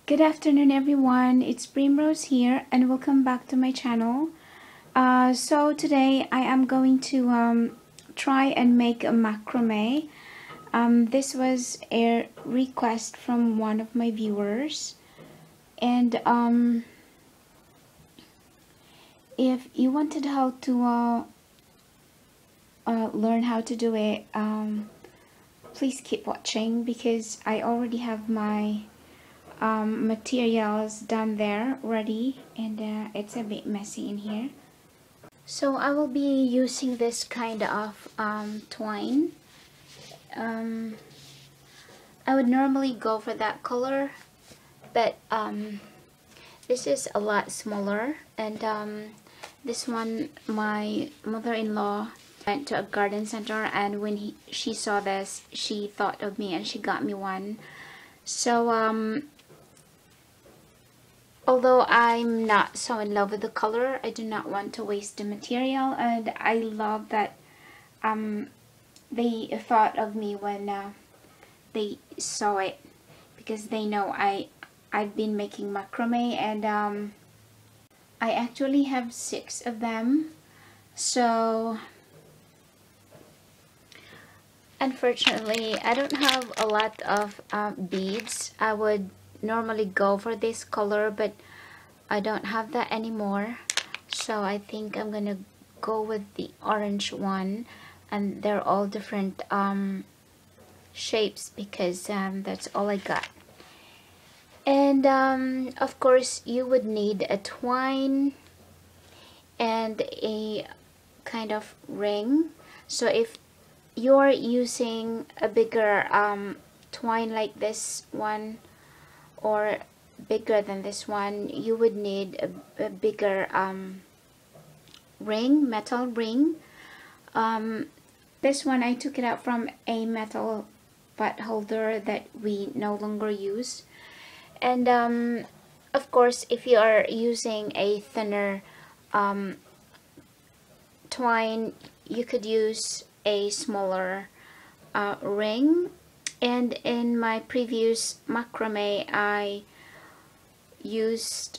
Good afternoon everyone, it's Primrose here and welcome back to my channel. So today I am going to try and make a macrame. This was a request from one of my viewers, and if you wanted how to learn how to do it, please keep watching because I already have my materials done there ready, and it's a bit messy in here. So I will be using this kind of twine. I would normally go for that color, but this is a lot smaller, and this one my mother-in-law went to a garden center, and when she saw this, she thought of me and she got me one. So although I'm not so in love with the color, I do not want to waste the material, and I love that they thought of me when they saw it, because they know I've been making macrame, and I actually have 6 of them. So unfortunately I don't have a lot of beads. I would normally go for this color, but I don't have that anymore, so I think I'm gonna go with the orange one, and they're all different shapes because that's all I got. And of course you would need a twine and a kind of ring. So if you're using a bigger twine like this one, or bigger than this one, you would need a bigger ring, metal ring. This one I took it out from a metal pot holder that we no longer use. And of course if you are using a thinner twine, you could use a smaller ring. And in my previous macrame I used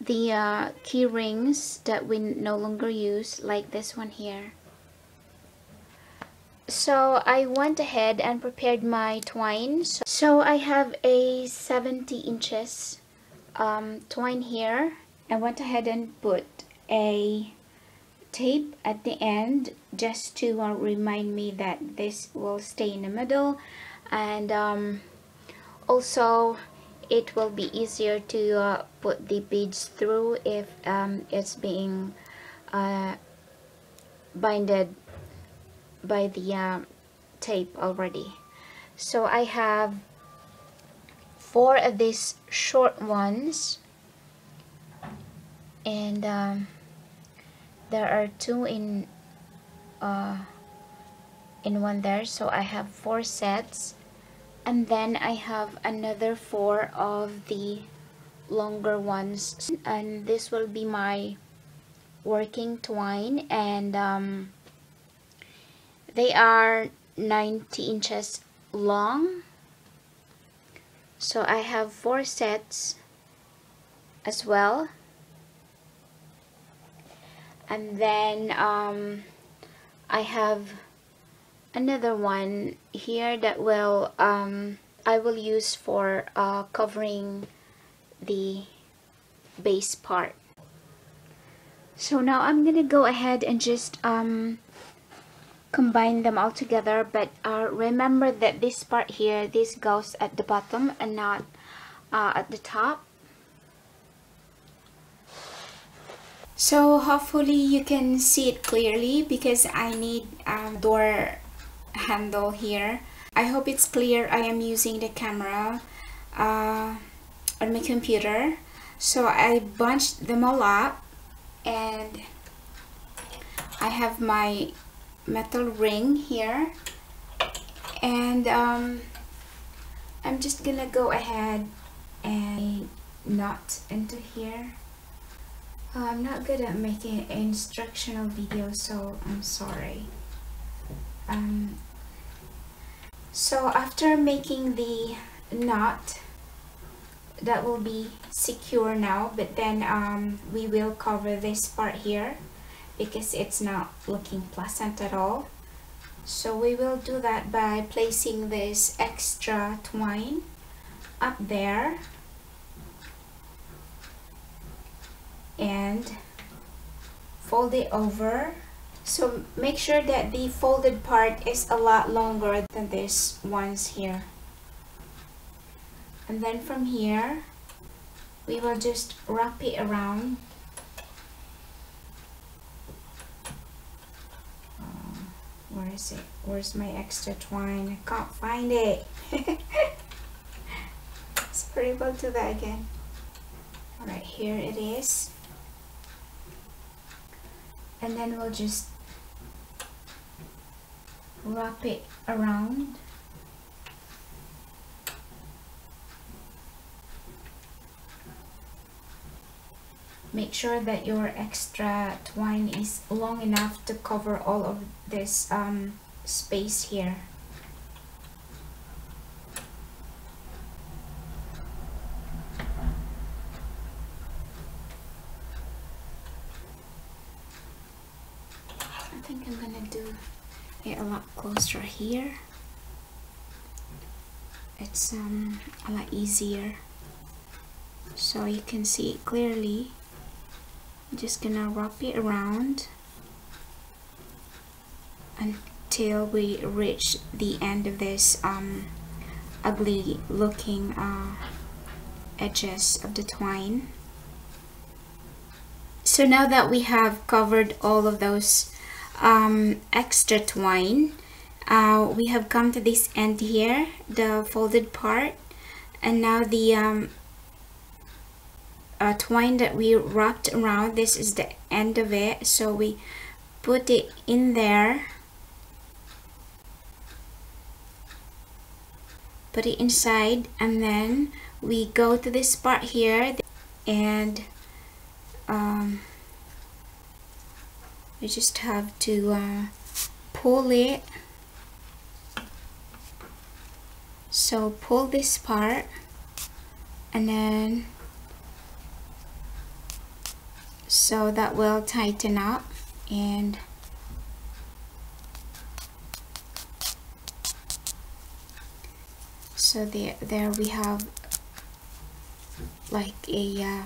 the key rings that we no longer use, like this one here. So I went ahead and prepared my twine. So I have a 70 inches twine here. I went ahead and put a tape at the end just to remind me that this will stay in the middle, and also it will be easier to put the beads through if it's being binded by the tape already. So I have 4 of these short ones, and there are 2 in one there, so I have 4 sets. And then I have another 4 of the longer ones, and this will be my working twine, and they are 90 inches long. So I have 4 sets as well. And then I have another one here that will I will use for covering the base part. So now I'm gonna go ahead and just combine them all together, but remember that this part here, this goes at the bottom and not at the top. So hopefully you can see it clearly, because I need door handle here. I hope it's clear. I am using the camera on my computer. So I bunched them all up, and I have my metal ring here, and I'm just gonna go ahead and knot into here. I'm not good at making instructional videos, so I'm sorry. So after making the knot, that will be secure now, but then we will cover this part here because it's not looking pleasant at all. So we will do that by placing this extra twine up there and fold it over. So make sure that the folded part is a lot longer than this ones here. And then from here, we will just wrap it around. Where is it? Where's my extra twine? I can't find it. Sorry about that again. Alright, here it is. And then we'll just wrap it around. Make sure that your extra twine is long enough to cover all of this space here. I think I'm gonna do it a lot closer here. It's a lot easier so you can see it clearly. I'm just gonna wrap it around until we reach the end of this ugly looking edges of the twine. So now that we have covered all of those extra twine, we have come to this end here, the folded part, and now the twine that we wrapped around, this is the end of it. So we put it in there, put it inside, and then we go to this part here and we just have to pull it. So pull this part and then so that will tighten up, and so there we have like a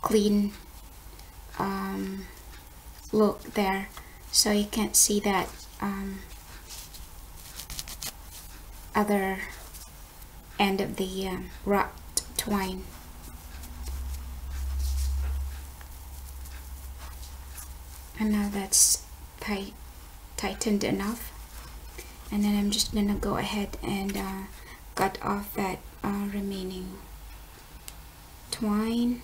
clean look there, so you can't see that other end of the wrapped twine. And now that's tightened enough, and then I'm just gonna go ahead and cut off that remaining twine,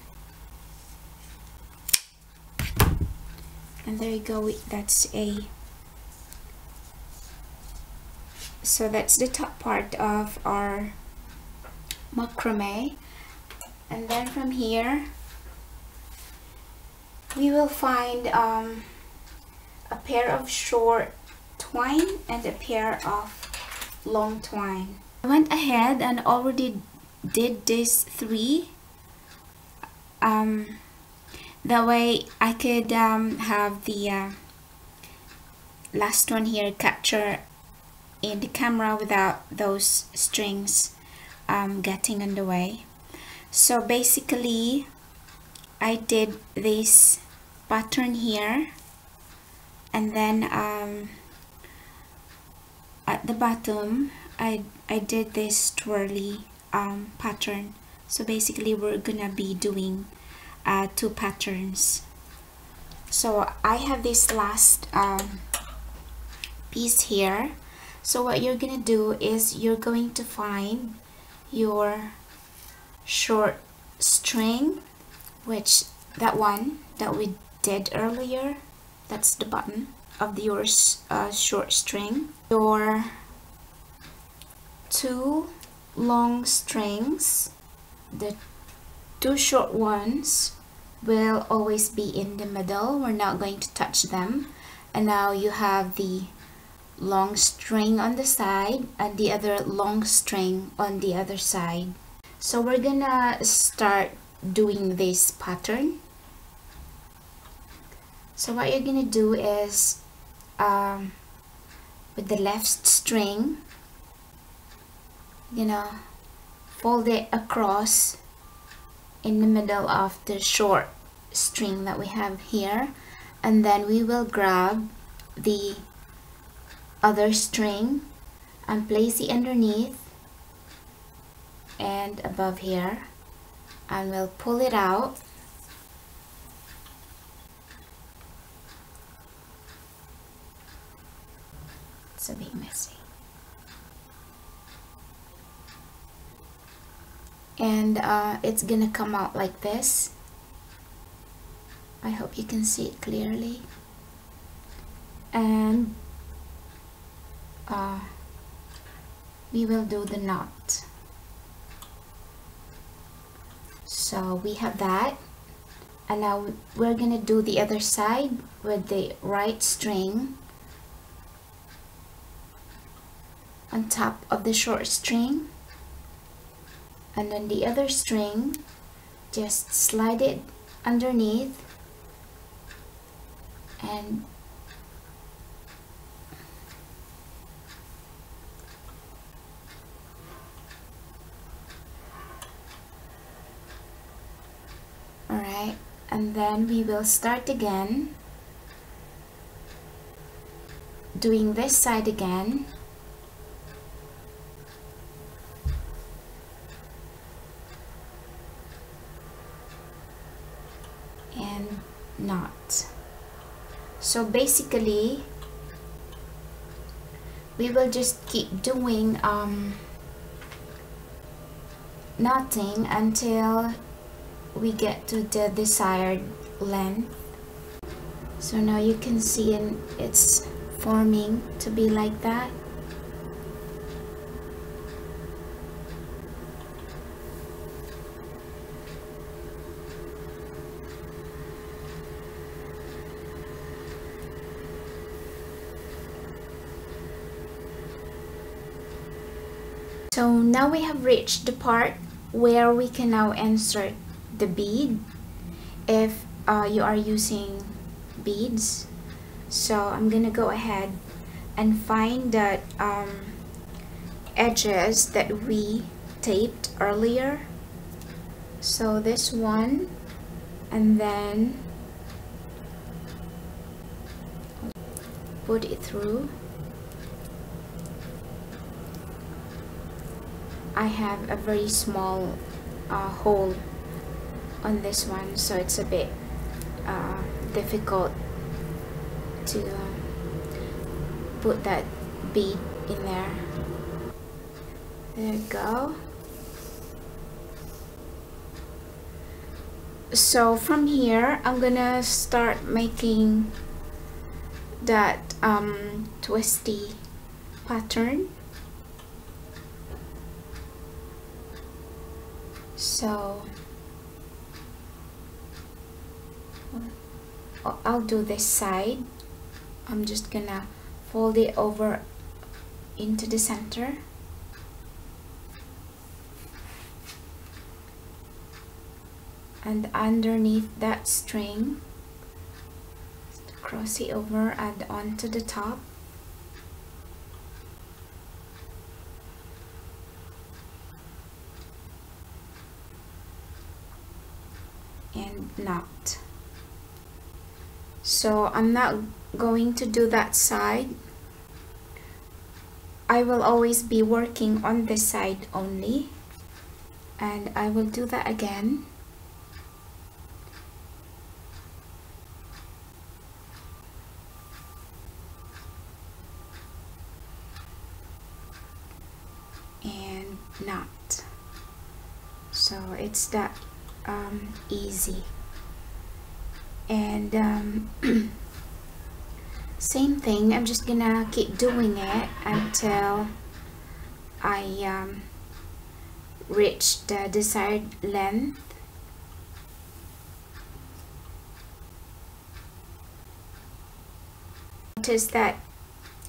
and there you go. That's the top part of our macrame, and then from here we will find a pair of short twine and a pair of long twine. I went ahead and already did these three. That way I could have the last one here capture in the camera without those strings getting in the way. So basically I did this pattern here, and then at the bottom I did this twirly pattern. So basically we're gonna be doing two patterns. So I have this last piece here. So what you're gonna do is you're going to find your short string, which that one that we did earlier, that's the bottom of your short string. Your two long strings, the two short ones will always be in the middle. We're not going to touch them. And now you have the long string on the side and the other long string on the other side. So we're gonna start doing this pattern. So what you're gonna do is with the left string, fold it across in the middle of the short string that we have here, and then we will grab the other string and place it underneath and above here, and we'll pull it out. It's a bit messy. And it's gonna come out like this. I hope you can see it clearly. And we will do the knot. So we have that, and now we're gonna do the other side with the right string on top of the short string, and then the other string, just slide it underneath and alright, and then we will start again doing this side again, and knot. So basically we will just keep doing knotting until we get to the desired length. So now you can see it's forming to be like that. So now we have reached the part where we can now insert the bead if you are using beads. So I'm gonna go ahead and find that edges that we taped earlier. So this one, and then put it through. I have a very small hole on this one, so it's a bit difficult to put that bead in there. There you go. So from here I'm gonna start making that twisty pattern. So I'll do this side. I'm just gonna fold it over into the center, and underneath that string cross it over and onto the top, and knot. So I'm not going to do that side. I will always be working on this side only, and I will do that again. And knot. So it's that easy. And same thing, I'm just gonna keep doing it until I reach the desired length. Notice that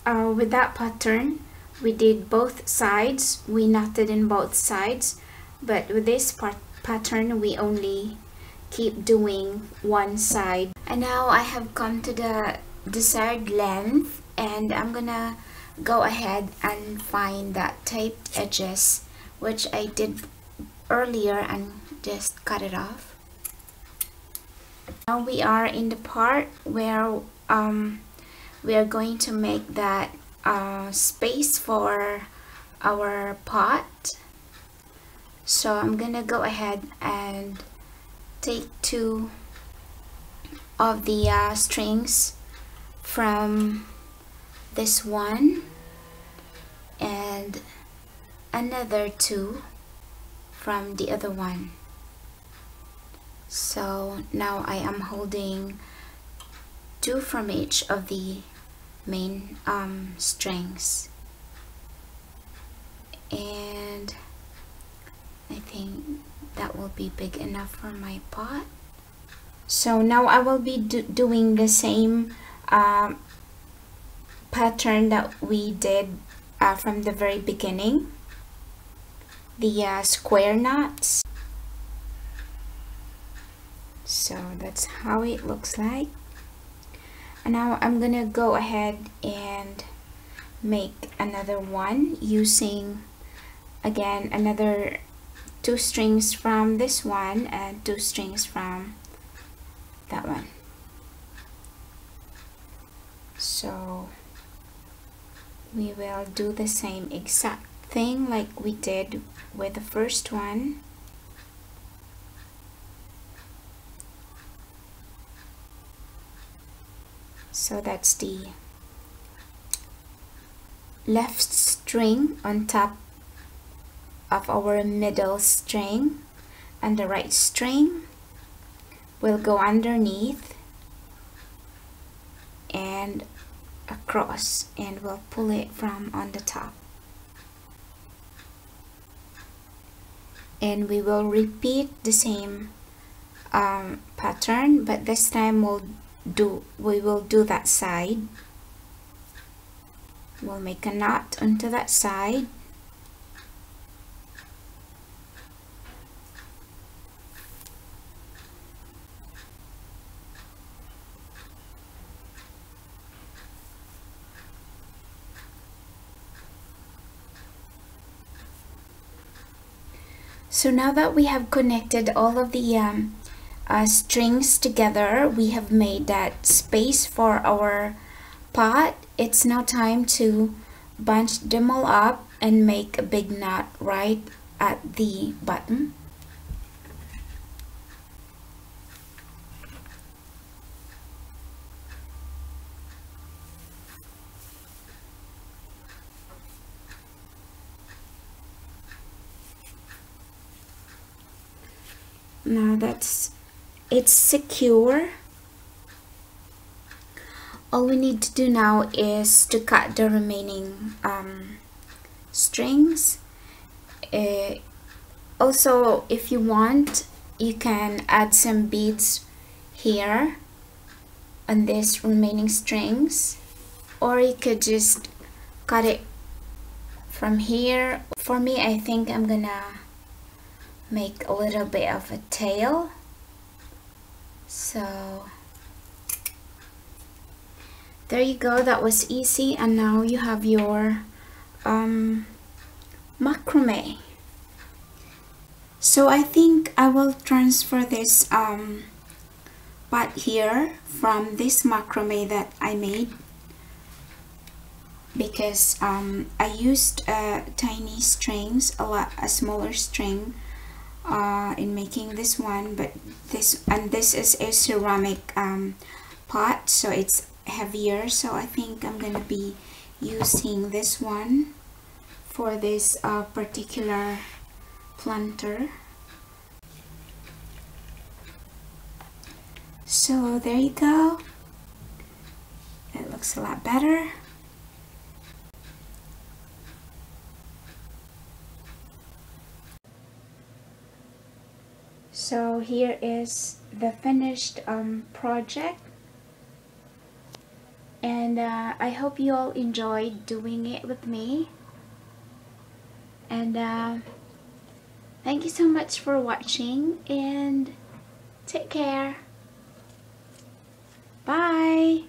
with that pattern we did both sides, we knotted in both sides, but with this pattern we only keep doing one side. And now I have come to the desired length, and I'm gonna go ahead and find that taped edges which I did earlier and just cut it off. Now we are in the part where we are going to make that space for our pot. So I'm gonna go ahead and take two of the strings from this one and another two from the other one. So now I am holding two from each of the main strings, and I think that will be big enough for my pot. So now I will be doing the same pattern that we did from the very beginning, the square knots. So that's how it looks like. And now I'm gonna go ahead and make another one using again another two strings from this one and two strings from that one. So we will do the same exact thing like we did with the first one. So that's the left string on top of our middle string, and the right string will go underneath and across, and we'll pull it from on the top. And we will repeat the same pattern, but this time we will do that side. We'll make a knot onto that side, so now that we have connected all of the strings together, we have made that space for our pot. It's now time to bunch them all up and make a big knot right at the bottom. Now it's secure. All we need to do now is to cut the remaining strings. Also, if you want, you can add some beads here on these remaining strings, or you could just cut it from here. For me, I think I'm gonna make a little bit of a tail. So there you go, that was easy. And now you have your macrame. So I think I will transfer this pot here from this macrame that I made, because I used tiny strings, a smaller string in making this one, but this is a ceramic pot, so it's heavier. So I think I'm gonna be using this one for this particular planter. So there you go, it looks a lot better. So here is the finished project, and I hope you all enjoyed doing it with me, and Thank you so much for watching and take care. Bye.